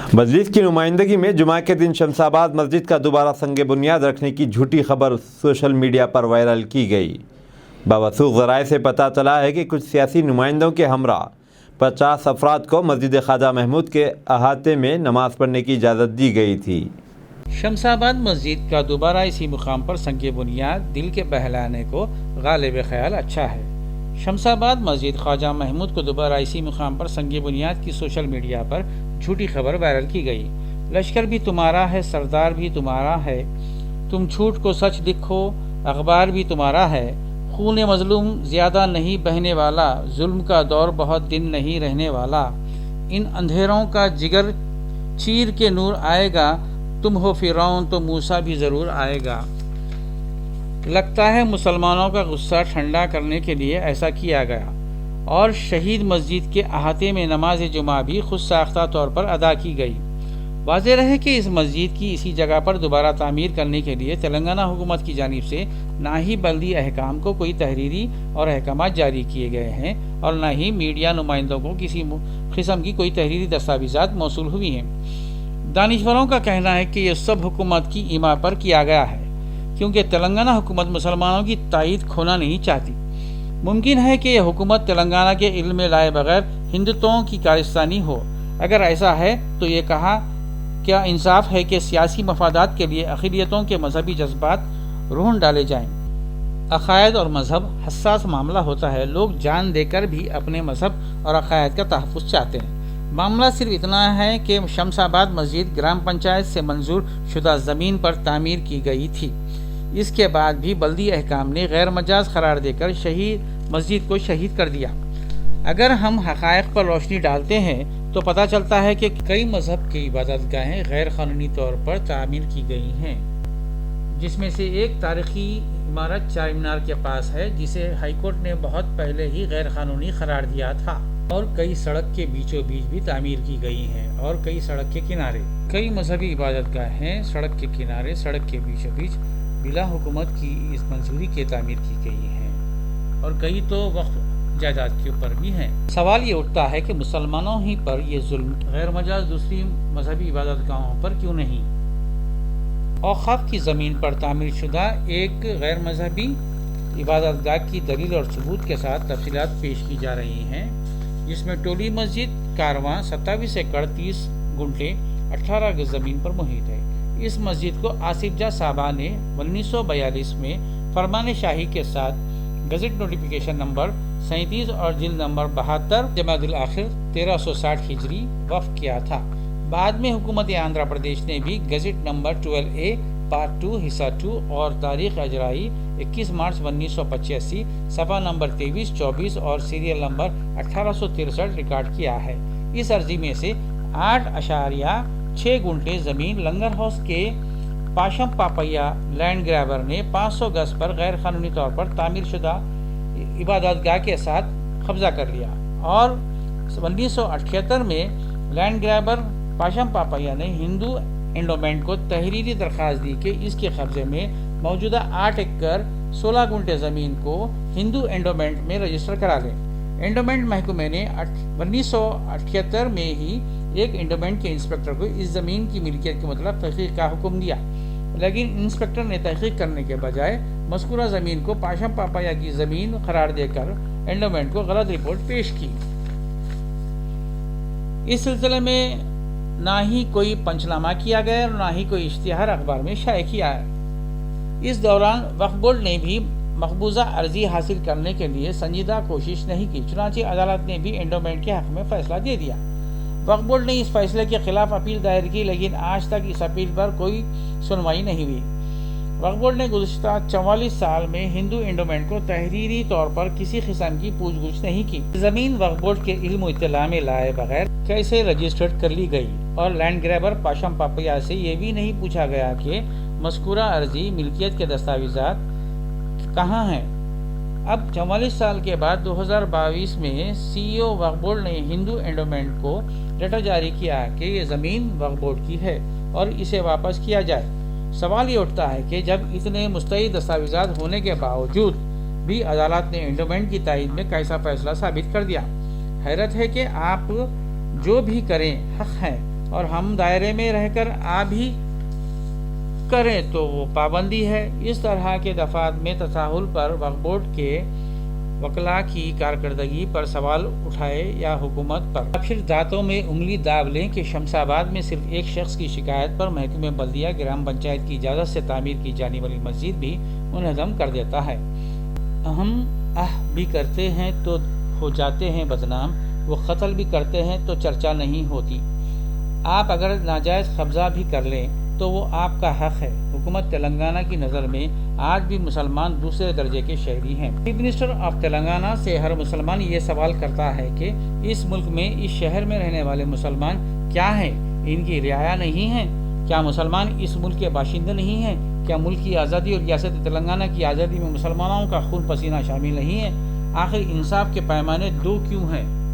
मजलिस की नुमाइंदगी में जुमा के दिन शमशाबाद मस्जिद का दोबारा संग बुनियाद रखने की झूठी खबर सोशल मीडिया पर वायरल की गई। बावसूख ज़राए से पता चला है कि कुछ सियासी नुमाइंदों के हमरा 50 अफराद को मस्जिद ख्वाजा महमूद के अहाते में नमाज पढ़ने की इजाज़त दी गई थी। शमशाबाद मस्जिद का दोबारा इसी मुकाम पर संग बुनियाद दिल के बहलाने को गालिब ख्याल अच्छा है। शमशाबाद मस्जिद ख्वाजा महमूद को दोबारा इसी मुकाम पर संग बुनियाद की सोशल मीडिया पर झूठी खबर वायरल की गई। लश्कर भी तुम्हारा है, सरदार भी तुम्हारा है, तुम झूठ को सच लिखो, अखबार भी तुम्हारा है। खून मजलूम ज़्यादा नहीं बहने वाला, जुल्म का दौर बहुत दिन नहीं रहने वाला। इन अंधेरों का जिगर चीर के नूर आएगा, तुम हो फिरौन तो मूसा भी ज़रूर आएगा। लगता है मुसलमानों का गुस्सा ठंडा करने के लिए ऐसा किया गया और शहीद मस्जिद के अहाते में नमाज जुमा भी खुद साख्ता तौर पर अदा की गई। वाज़ेह रहे कि इस मस्जिद की इसी जगह पर दोबारा तामीर करने के लिए तेलंगाना हुकूमत की जानिब से ना ही बल्दी अहकाम को कोई तहरीरी और अहकामात जारी किए गए हैं और ना ही मीडिया नुमाइंदों को किसी किस्म की कोई तहरीरी दस्तावेज़ात मौसूल हुई हैं। दानिशवरों का कहना है कि यह सब हुकूमत की ईमा पर किया गया है क्योंकि तेलंगाना हुकूमत मुसलमानों की ताईद खोना नहीं चाहती। मुमकिन है कि यह हुकूमत तेलंगाना के इल्म में लाए बगैर हिंदुत्वों की कारस्तानी हो। अगर ऐसा है तो ये कहा क्या इंसाफ है कि सियासी मफादात के लिए अक़लियतों के मजहबी जज्बात रोहन डाले जाएं। अक़ायद और मजहब हसास मामला होता है। लोग जान देकर भी अपने मजहब और अक़ायद का तहफ़्फ़ुज़ चाहते हैं। मामला सिर्फ इतना है कि शमशाबाद मस्जिद ग्राम पंचायत से मंजूर शुदा ज़मीन पर तामीर की गई थी। इसके बाद भी बल्दी अहकाम ने गैर मजाज करार देकर शहीद मस्जिद को शहीद कर दिया। अगर हम हक़ाइक़ पर रोशनी डालते हैं तो पता चलता है कि कई मजहब की इबादतगाहें गैर क़ानूनी तौर पर तामीर की गई हैं, जिसमें से एक तारीख़ी इमारत चार मीनार के पास है जिसे हाईकोर्ट ने बहुत पहले ही गैर क़ानूनी करार दिया था, और कई सड़क के बीचों बीच भी तामीर की गई हैं और कई सड़क के किनारे। कई मजहबी इबादतगाहें सड़क के किनारे, सड़क के बीचों बीच बिला हुकूमत की इस मंजूरी के तामीर की गई हैं और कई तो वक्फ जायदाद के ऊपर भी हैं। सवाल ये उठता है कि मुसलमानों ही पर ये जुल्म गैर मजाज दूसरी मजहबी इबादतगाहों पर क्यों नहीं। औक़ाफ़ की ज़मीन पर तामीर शुदा एक गैर मजहबी इबादतगाह की दलील और सबूत के साथ तफसीलात पेश की जा रही हैं, जिसमें टोली मस्जिद कारवां 27 एकड़ 30 गुंठे 18 गज ज़मीन पर मुहित है। इस मस्जिद को आसिफ जा साहबा ने 1942 में फरमान शाही के साथ गज़ट नोटिफिकेशन नंबर 37 और जिल्द नंबर 72 जमादुल आखिर 1360 हिजरी वफ़ किया था। बाद में हुकूमत आंध्र प्रदेश ने भी गज़ट नंबर 12A पार्ट 2 हिस्सा 2 और तारीख़ अजराई 21 मार्च 1985 सफ़ा नंबर 23, 24 और सीरियल नंबर 1863 रिकॉर्ड किया है। इस अर्जी में से 8.6 गुंठे ज़मीन लंगर हाउस के पाशम पापैया लैंड ग्रैबर ने 500 गज पर गैर कानूनी तौर पर तामीर शुदा इबादतगाह के साथ कब्जा कर लिया और 1978 में लैंड ग्रैबर पाशम पापैया ने हिंदू एंडोमेंट को तहरीरी दरख्वास्त दी कि इसके कब्जे में मौजूदा 8 एकड़ 16 गुंठे ज़मीन को हिंदू एंडोमेंट में रजिस्टर करा लें। एंडोमेंट महकमे ने 1978 में ही एक एंडोमेंट के इंस्पेक्टर को इस ज़मीन की मिल्कियत के मतलब तहक़ीक़ का हुक्म दिया, लेकिन इंस्पेक्टर ने तहक़ीक़ करने के बजाय मज़कूरा ज़मीन को पाशम पापैया की ज़मीन करार देकर एंडोमेंट को गलत रिपोर्ट पेश की। इस सिलसिले में ना ही कोई पंचनामा किया गया और ना ही कोई इश्तिहार अखबार में शाये किया है। इस दौरान वक्फ बोर्ड ने भी मकबूजा अर्जी हासिल करने के लिए संजीदा कोशिश नहीं की। चुनांचे अदालत ने भी एंडोमेंट के हक़ में फ़ैसला दे दिया। वक्फ बोर्ड ने इस फैसले के खिलाफ अपील दायर की, लेकिन आज तक इस अपील पर कोई सुनवाई नहीं हुई। वक्फ बोर्ड ने गुज़श्ता 44 साल में हिंदू एंडोमेंट को तहरीरी तौर पर किसी किस्म की पूछ-गुछ नहीं की। ज़मीन वक्फ बोर्ड के इल्म इत्तला में लाए बगैर कैसे रजिस्टर्ड कर ली गई और लैंड ग्रैबर पाशम पापैया से ये भी नहीं पूछा गया कि मज़कूरा अर्जी मिल्कियत के दस्तावेज़ात कहाँ हैं। अब 44 साल के बाद 2022 में CEO वक्फ बोर्ड ने हिंदू एंडोमेंट को लेटर जारी किया कि ये ज़मीन वक्फ बोर्ड की है और इसे वापस किया जाए। सवाल ये उठता है कि जब इतने मुस्तैद दस्तावेज़ात होने के बावजूद भी अदालत ने एंडोमेंट की तायद में कैसा फैसला साबित कर दिया। हैरत है कि आप जो भी करें हक़ है, اور ہم دائرے میں رہ کر آ بھی کریں تو وہ پابندی ہے۔ اس طرح کے دفعات میں تساہل پر وقف بورڈ کے وکلاء کی کارکردگی پر سوال اٹھائے یا حکومت پر پھر دانتوں میں انگلی داب لیں کہ شمس آباد میں صرف ایک شخص کی شکایت پر محکمہ بلدیہ گرام پنچایت کی اجازت سے تعمیر کی جانے والی مسجد بھی منہدم کر دیتا ہے۔ ہم بھی کرتے ہیں تو ہو جاتے ہیں بدنام، وہ قتل بھی کرتے ہیں تو چرچا نہیں ہوتی۔ آپ اگر ناجائز قبضہ بھی کر لیں تو وہ آپ کا حق ہے۔ حکومت تلنگانہ کی نظر میں آج بھی مسلمان دوسرے درجے کے شہری ہیں۔ چیف منسٹر آف تلنگانہ سے ہر مسلمان یہ سوال کرتا ہے کہ اس ملک میں اس شہر میں رہنے والے مسلمان کیا ہیں؟ ان کی رعایا نہیں ہیں؟ کیا مسلمان اس ملک کے باشندے نہیں ہیں؟ کیا ملک کی آزادی اور ریاست تلنگانہ کی آزادی میں مسلمانوں کا خون پسینہ شامل نہیں ہے؟ آخر انصاف کے پیمانے دو کیوں ہیں؟